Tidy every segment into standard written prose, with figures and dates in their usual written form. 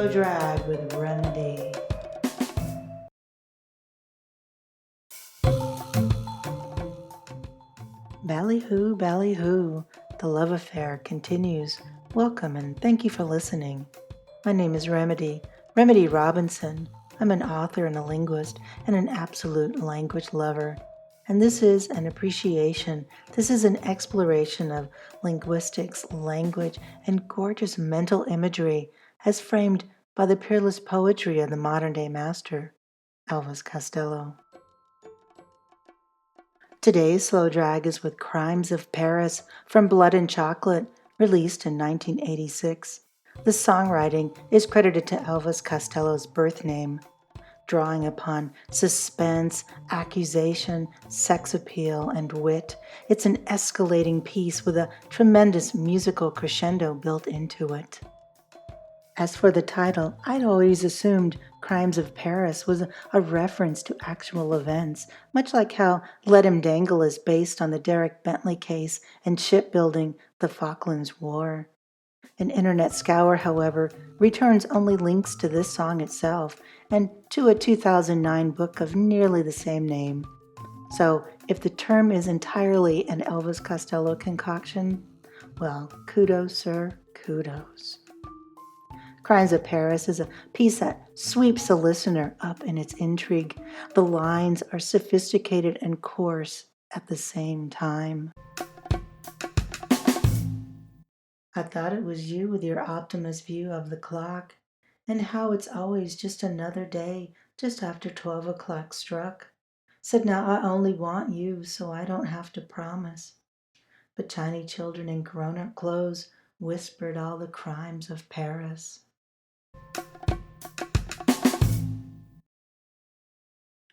Slow Drag with Remedy. Ballyhoo, ballyhoo. The love affair continues. Welcome and thank you for listening. My name is Remedy Robinson. I'm an author and a linguist and an absolute language lover. And this is an appreciation. This is an exploration of linguistics, language, and gorgeous mental imagery as framed by the peerless poetry of the modern-day master, Elvis Costello. Today's slow drag is with Crimes of Paris from Blood and Chocolate, released in 1986. The songwriting is credited to Elvis Costello's birth name, drawing upon suspense, accusation, sex appeal, and wit. It's an escalating piece with a tremendous musical crescendo built into it. As for the title, I'd always assumed Crimes of Paris was a reference to actual events, much like how Let Him Dangle is based on the Derek Bentley case and shipbuilding the Falklands War. An internet scour, however, returns only links to this song itself and to a 2009 book of nearly the same name. So, if the term is entirely an Elvis Costello concoction, well, kudos, sir, kudos. Crimes of Paris is a piece that sweeps the listener up in its intrigue. The lines are sophisticated and coarse at the same time. I thought it was you with your optimist view of the clock, and how it's always just another day just after 12 o'clock struck. Said now I only want you so I don't have to promise. But tiny children in grown-up clothes whispered all the crimes of Paris.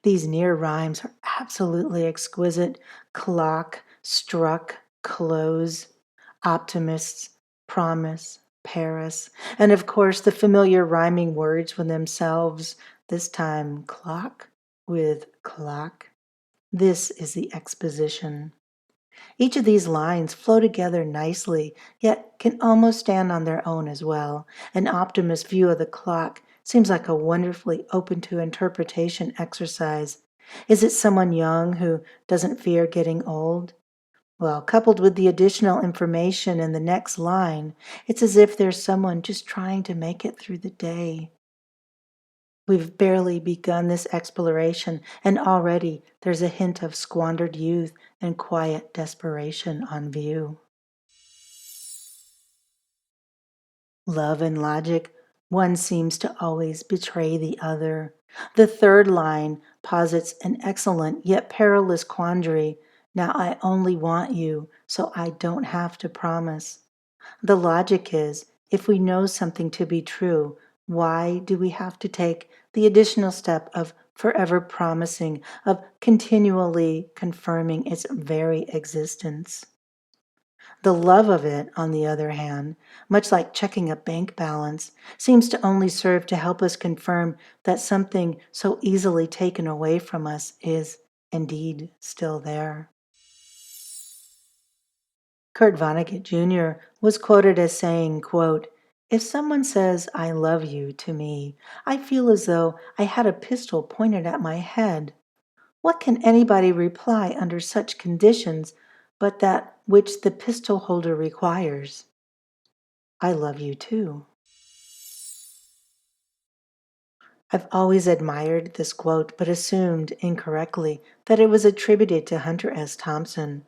These near rhymes are absolutely exquisite. Clock, struck, close, optimists, promise, Paris, and of course the familiar rhyming words with themselves, this time clock with clock. This is the exposition. Each of these lines flow together nicely, yet can almost stand on their own as well. An optimist view of the clock seems like a wonderfully open to interpretation exercise. Is it someone young who doesn't fear getting old? Well, coupled with the additional information in the next line, it's as if there's someone just trying to make it through the day. We've barely begun this exploration, and already there's a hint of squandered youth and quiet desperation on view. Love and logic, one seems to always betray the other. The third line posits an excellent yet perilous quandary. Now I only want you, so I don't have to promise. The logic is, if we know something to be true, why do we have to take the additional step of forever promising, of continually confirming its very existence? The love of it, on the other hand, much like checking a bank balance, seems to only serve to help us confirm that something so easily taken away from us is indeed still there. Kurt Vonnegut Jr. was quoted as saying, quote, "If someone says, 'I love you' to me, I feel as though I had a pistol pointed at my head. What can anybody reply under such conditions but that which the pistol holder requires? I love you too." I've always admired this quote, but assumed incorrectly that it was attributed to Hunter S. Thompson.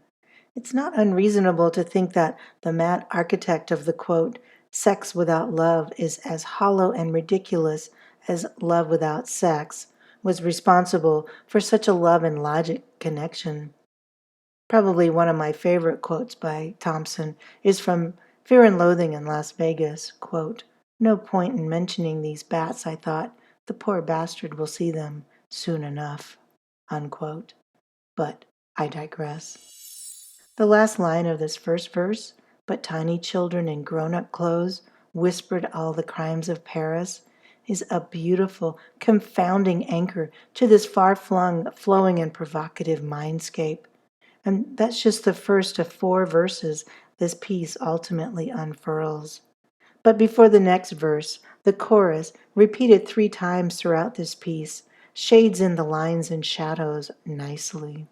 It's not unreasonable to think that the mad architect of the quote, "Sex without love is as hollow and ridiculous as love without sex," was responsible for such a love and logic connection. Probably one of my favorite quotes by Thompson is from Fear and Loathing in Las Vegas, quote, "No point in mentioning these bats, I thought. The poor bastard will see them soon enough," unquote. But I digress. The last line of this first verse, "But tiny children in grown-up clothes whispered all the crimes of Paris," is a beautiful, confounding anchor to this far-flung, flowing, and provocative mindscape. And that's just the first of 4 verses this piece ultimately unfurls. But before the next verse, The chorus, repeated 3 times throughout this piece, shades in the lines and shadows nicely.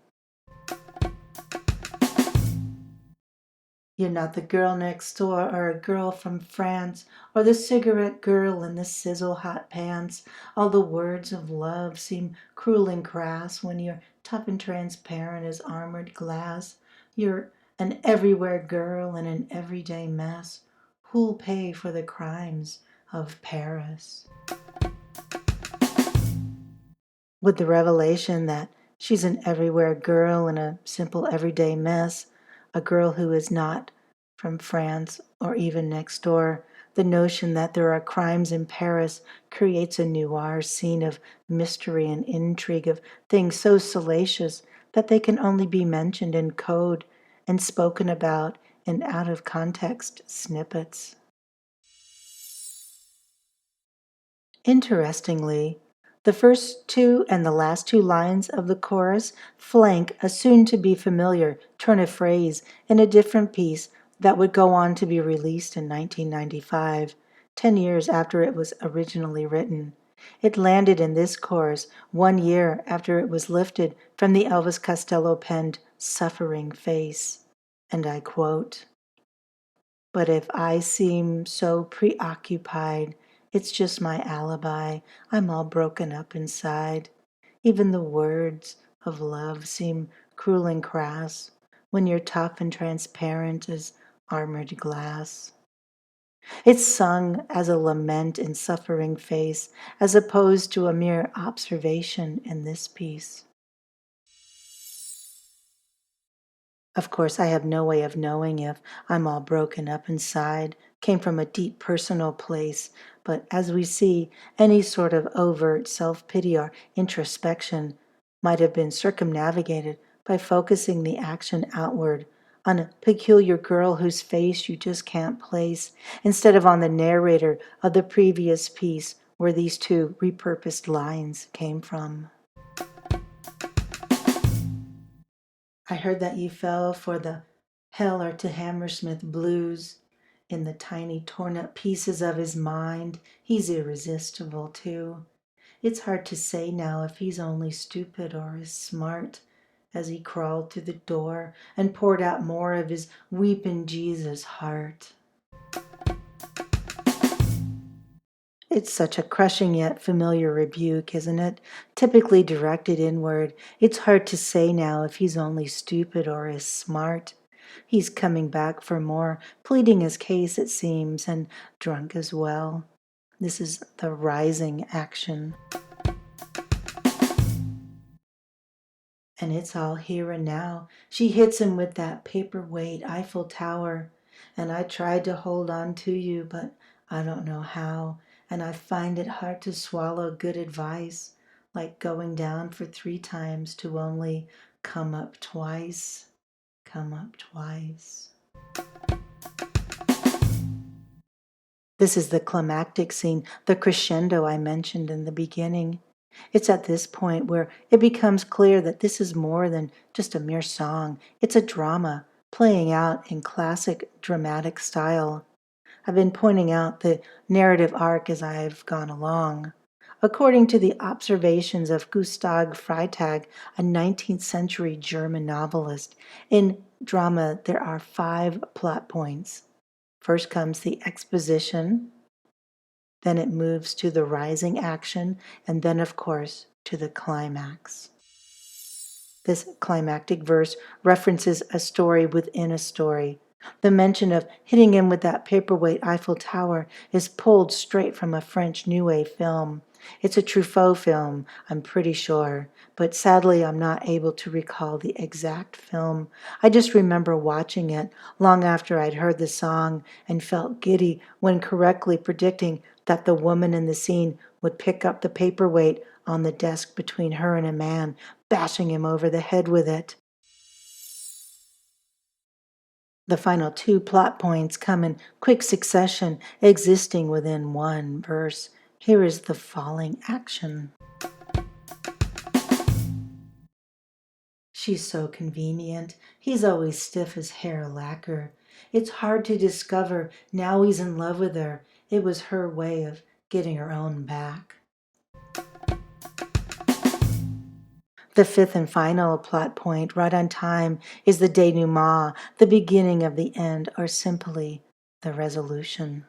You're not the girl next door or a girl from France or the cigarette girl in the sizzle hot pants. All the words of love seem cruel and crass when you're tough and transparent as armored glass. You're an everywhere girl in an everyday mess. Who'll pay for the crimes of Paris? With the revelation that she's an everywhere girl in a simple everyday mess, a girl who is not from France or even next door, the notion that there are crimes in Paris creates a noir scene of mystery and intrigue, of things so salacious that they can only be mentioned in code and spoken about in out of context snippets. Interestingly, the first two and the last two lines of the chorus flank a soon to be familiar turn of phrase in a different piece that would go on to be released in 1995, 10 years after it was originally written. It landed in this chorus 1 year after it was lifted from the Elvis Costello penned Suffering Face. And I quote, "But if I seem so preoccupied, it's just my alibi. I'm all broken up inside. Even the words of love seem cruel and crass when you're tough and transparent as armored glass." It's sung as a lament in Suffering Face as opposed to a mere observation in this piece. Of course, I have no way of knowing if I'm all broken up inside came from a deep personal place, but as we see, any sort of overt self-pity or introspection might have been circumnavigated by focusing the action outward on a peculiar girl whose face you just can't place, instead of on the narrator of the previous piece where these two repurposed lines came from. I heard that you fell for the hell or to Hammersmith Blues. In the tiny torn up pieces of his mind, he's irresistible too. It's hard to say now if he's only stupid or is smart, as he crawled through the door and poured out more of his weeping Jesus heart. It's such a crushing yet familiar rebuke, isn't it? Typically directed inward. It's hard to say now if he's only stupid or is smart. He's coming back for more, pleading his case, it seems, and drunk as well. This is the rising action. And it's all here and now. She hits him with that paperweight Eiffel Tower. And I tried to hold on to you, but I don't know how. And I find it hard to swallow good advice, like going down for 3 times to only come up twice. Come up twice. This is the climactic scene, the crescendo I mentioned in the beginning. It's at this point where it becomes clear that this is more than just a mere song. It's a drama playing out in classic dramatic style. I've been pointing out the narrative arc as I've gone along. According to the observations of Gustav Freytag, a 19th century German novelist, in drama there are 5 plot points. First comes the exposition, then it moves to the rising action, and then, of course, to the climax. This climactic verse references a story within a story. The mention of hitting him with that paperweight Eiffel Tower is pulled straight from a French New Wave film. It's a Truffaut film, I'm pretty sure, but sadly I'm not able to recall the exact film. I just remember watching it long after I'd heard the song and felt giddy when correctly predicting that the woman in the scene would pick up the paperweight on the desk between her and a man, bashing him over the head with it. The final 2 plot points come in quick succession, existing within one verse. Here is the falling action. She's so convenient. He's always stiff as hair-lacquer. It's hard to discover now he's in love with her. It was her way of getting her own back. The fifth and final plot point, right on time, is the denouement, the beginning of the end, or simply the resolution.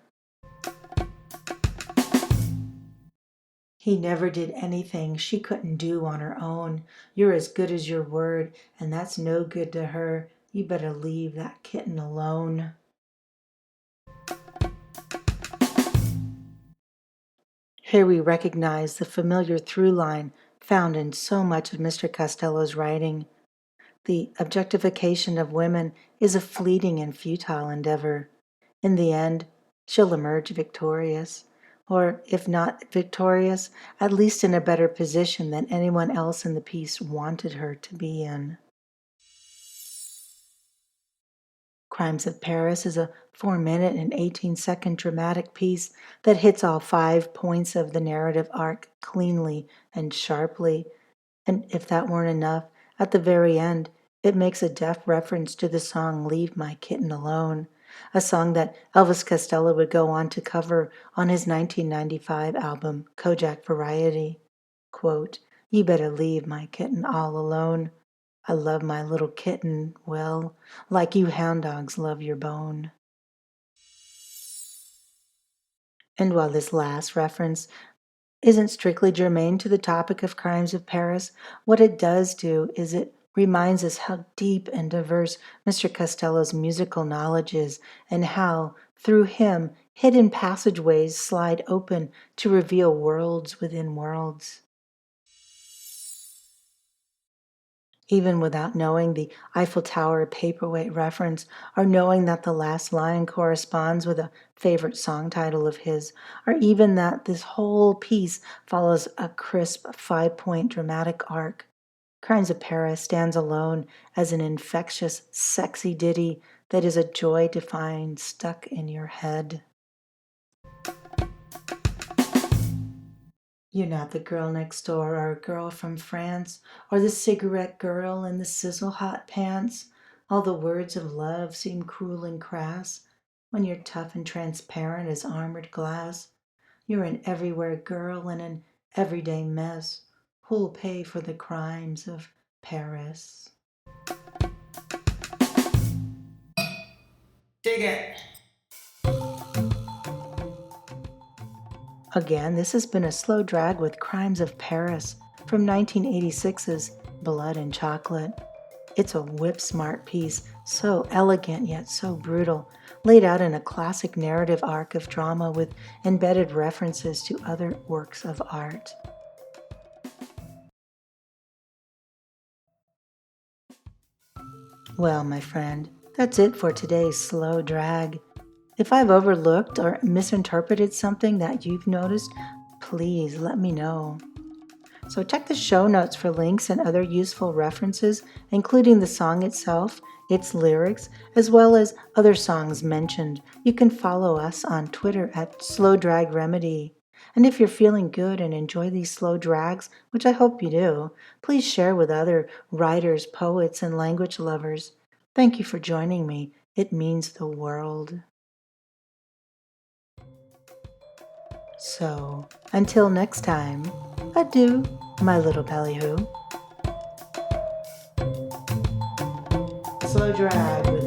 He never did anything she couldn't do on her own. You're as good as your word, and that's no good to her. You better leave that kitten alone. Here we recognize the familiar through line found in so much of Mr. Costello's writing. The objectification of women is a fleeting and futile endeavor. In the end, she'll emerge victorious, or if not victorious, at least in a better position than anyone else in the piece wanted her to be in. Crimes of Paris is a 4-minute and 18-second dramatic piece that hits all 5 points of the narrative arc cleanly and sharply. And if that weren't enough, at the very end, it makes a deft reference to the song Leave My Kitten Alone, a song that Elvis Costello would go on to cover on his 1995 album, Kojak Variety. Quote, "You better leave my kitten all alone. I love my little kitten, well, like you hound dogs love your bone." And while this last reference isn't strictly germane to the topic of Crimes of Paris, what it does do is it reminds us how deep and diverse Mr. Costello's musical knowledge is, and how, through him, hidden passageways slide open to reveal worlds within worlds. Even without knowing the Eiffel Tower paperweight reference, or knowing that the last line corresponds with a favorite song title of his, or even that this whole piece follows a crisp 5-point dramatic arc, Crimes of Paris stands alone as an infectious, sexy ditty that is a joy to find stuck in your head. You're not the girl next door or a girl from France or the cigarette girl in the sizzle hot pants. All the words of love seem cruel and crass when you're tough and transparent as armored glass. You're an everywhere girl in an everyday mess. Who'll pay for the crimes of Paris? Dig it! Again, this has been a slow drag with Crimes of Paris from 1986's Blood and Chocolate. It's a whip-smart piece, so elegant yet so brutal, laid out in a classic narrative arc of drama with embedded references to other works of art. Well, my friend, that's it for today's slow drag. If I've overlooked or misinterpreted something that you've noticed, please let me know. So check the show notes for links and other useful references, including the song itself, its lyrics, as well as other songs mentioned. You can follow us on Twitter at Slow Drag Remedy. And if you're feeling good and enjoy these slow drags, which I hope you do, please share with other writers, poets, and language lovers. Thank you for joining me. It means the world. So, until next time, adieu, my little ballyhoo. Slow drag with